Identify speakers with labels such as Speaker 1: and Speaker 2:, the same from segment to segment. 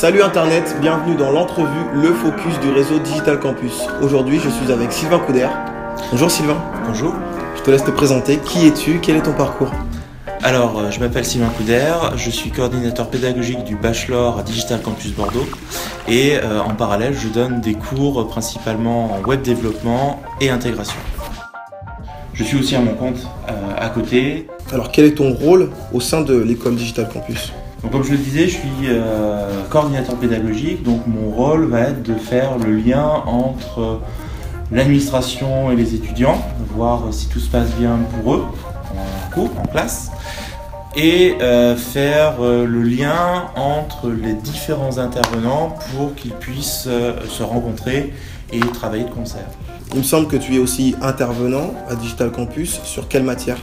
Speaker 1: Salut Internet, bienvenue dans l'entrevue, le focus du réseau Digital Campus. Aujourd'hui, je suis avec Sylvain Couder. Bonjour Sylvain.
Speaker 2: Bonjour.
Speaker 1: Je te laisse te présenter. Qui es-tu? Quel est ton parcours?
Speaker 2: Alors, je m'appelle Sylvain Couder, je suis coordinateur pédagogique du Bachelor à Digital Campus Bordeaux et en parallèle, je donne des cours principalement en web développement et intégration. Je suis aussi à mon compte à côté.
Speaker 1: Alors, quel est ton rôle au sein de l'école Digital Campus?
Speaker 2: Donc, comme je le disais, je suis coordinateur pédagogique, donc mon rôle va être de faire le lien entre l'administration et les étudiants, voir si tout se passe bien pour eux en cours, en classe, et faire le lien entre les différents intervenants pour qu'ils puissent se rencontrer et travailler de concert.
Speaker 1: Il me semble que tu es aussi intervenant à Digital Campus. Sur quelle matière?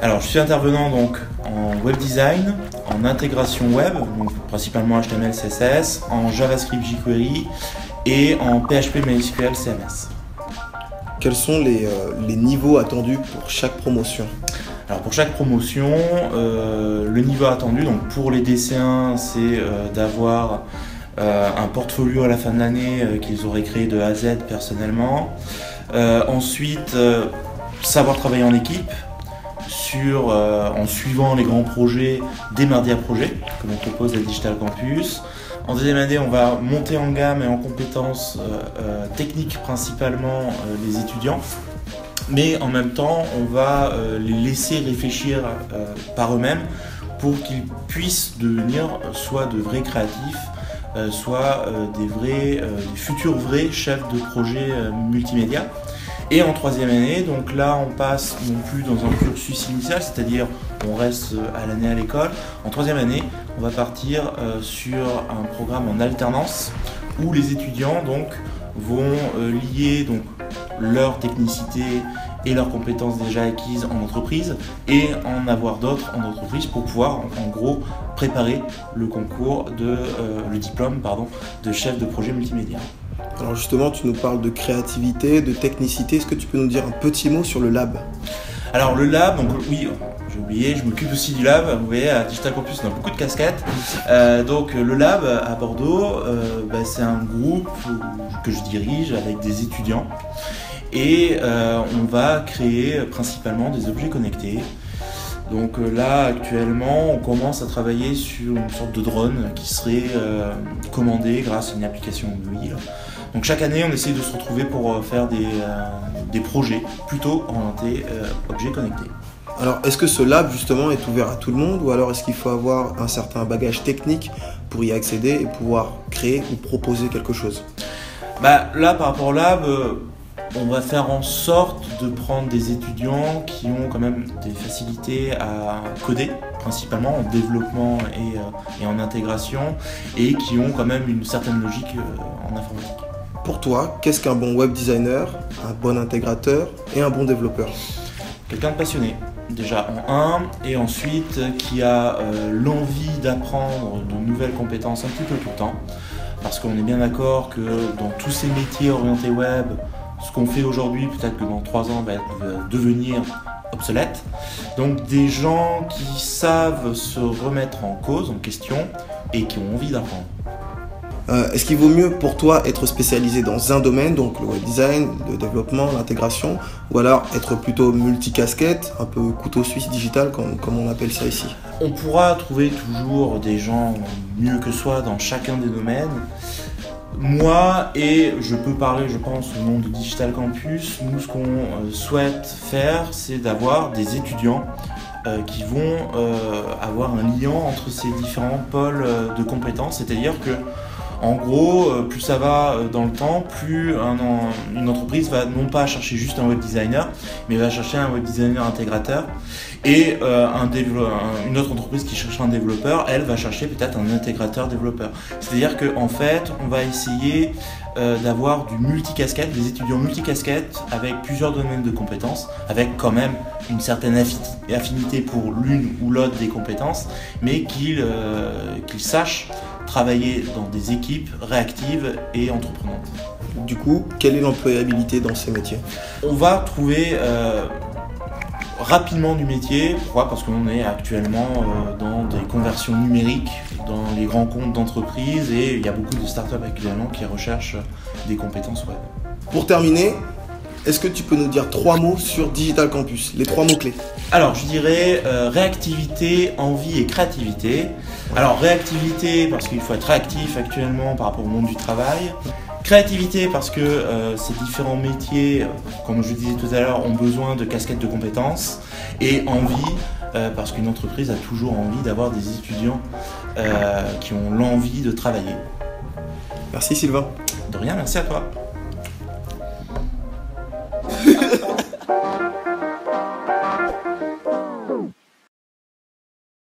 Speaker 2: Alors, je suis intervenant donc en web design, en intégration web, donc principalement HTML, CSS, en JavaScript jQuery et en PHP MySQL CMS.
Speaker 1: Quels sont les niveaux attendus pour chaque promotion?
Speaker 2: Alors pour chaque promotion, le niveau attendu, donc pour les DC1, c'est d'avoir un portfolio à la fin de l'année qu'ils auraient créé de A à Z personnellement. Ensuite, savoir travailler en équipe en suivant les grands projets des mardis à projet que l'on propose à Digital Campus. En deuxième année, on va monter en gamme et en compétences techniques principalement les étudiants. Mais en même temps, on va les laisser réfléchir par eux-mêmes pour qu'ils puissent devenir soit de vrais créatifs, soit des futurs vrais chefs de projet multimédia. Et en troisième année, donc là on passe non plus dans un cursus initial, c'est-à-dire on reste à l'année à l'école. En troisième année, on va partir sur un programme en alternance où les étudiants donc vont lier donc leur technicité et leurs compétences déjà acquises en entreprise et en avoir d'autres en entreprise pour pouvoir en gros préparer le concours le diplôme de chef de projet multimédia.
Speaker 1: Alors justement, tu nous parles de créativité, de technicité. Est-ce que tu peux nous dire un petit mot sur le lab?
Speaker 2: Alors le lab, donc oui, j'ai oublié, je m'occupe aussi du lab. Vous voyez, à Digital Campus, on a beaucoup de casquettes. Donc le lab à Bordeaux, c'est un groupe que je dirige avec des étudiants. Et on va créer principalement des objets connectés. Donc là, actuellement, on commence à travailler sur une sorte de drone qui serait commandé grâce à une application mobile. Donc chaque année, on essaye de se retrouver pour faire des projets plutôt orientés objets connectés.
Speaker 1: Alors, est-ce que ce lab, justement, est ouvert à tout le monde ou alors est-ce qu'il faut avoir un certain bagage technique pour y accéder et pouvoir créer ou proposer quelque chose?
Speaker 2: Là, par rapport au lab, on va faire en sorte de prendre des étudiants qui ont quand même des facilités à coder, principalement en développement et en intégration, et qui ont quand même une certaine logique en informatique.
Speaker 1: Pour toi, qu'est-ce qu'un bon web designer, un bon intégrateur et un bon développeur?
Speaker 2: Quelqu'un de passionné, déjà en un, et ensuite qui a l'envie d'apprendre de nouvelles compétences un petit peu tout le temps, parce qu'on est bien d'accord que dans tous ces métiers orientés web, ce qu'on fait aujourd'hui, peut-être que dans 3 ans, va devenir obsolète. Donc des gens qui savent se remettre en cause, en question, et qui ont envie d'apprendre.
Speaker 1: Est-ce qu'il vaut mieux pour toi être spécialisé dans un domaine, donc le web design, le développement, l'intégration, ou alors être plutôt multicasquette, un peu couteau suisse digital comme on appelle ça ici?
Speaker 2: On pourra trouver toujours des gens mieux que soi dans chacun des domaines. Moi, et je peux parler, je pense, au nom de Digital Campus, nous, ce qu'on souhaite faire, c'est d'avoir des étudiants qui vont avoir un lien entre ces différents pôles de compétences, c'est-à-dire que en gros, plus ça va dans le temps, plus une entreprise va non pas chercher juste un web designer, mais va chercher un web designer intégrateur. Et une autre entreprise qui cherche un développeur, elle va chercher peut-être un intégrateur développeur. C'est-à-dire qu'en fait, on va essayer d'avoir du multicasquette, des étudiants multicasquettes avec plusieurs domaines de compétences, avec quand même une certaine affinité pour l'une ou l'autre des compétences, mais qu'ils sachent travailler dans des équipes réactives et entreprenantes.
Speaker 1: Du coup, quelle est l'employabilité dans ces métiers?
Speaker 2: On va trouver rapidement du métier. Pourquoi ? Parce qu'on est actuellement dans des conversions numériques dans les grands comptes d'entreprise et il y a beaucoup de startups actuellement qui recherchent des compétences web.
Speaker 1: Pour terminer, est-ce que tu peux nous dire 3 mots sur Digital Campus, les 3 mots clés?
Speaker 2: Alors je dirais réactivité, envie et créativité. Alors réactivité parce qu'il faut être réactif actuellement par rapport au monde du travail. Créativité parce que ces différents métiers, comme je disais tout à l'heure, ont besoin de casquettes de compétences. Et envie parce qu'une entreprise a toujours envie d'avoir des étudiants qui ont l'envie de travailler.
Speaker 1: Merci Sylvain.
Speaker 2: De rien, merci à toi.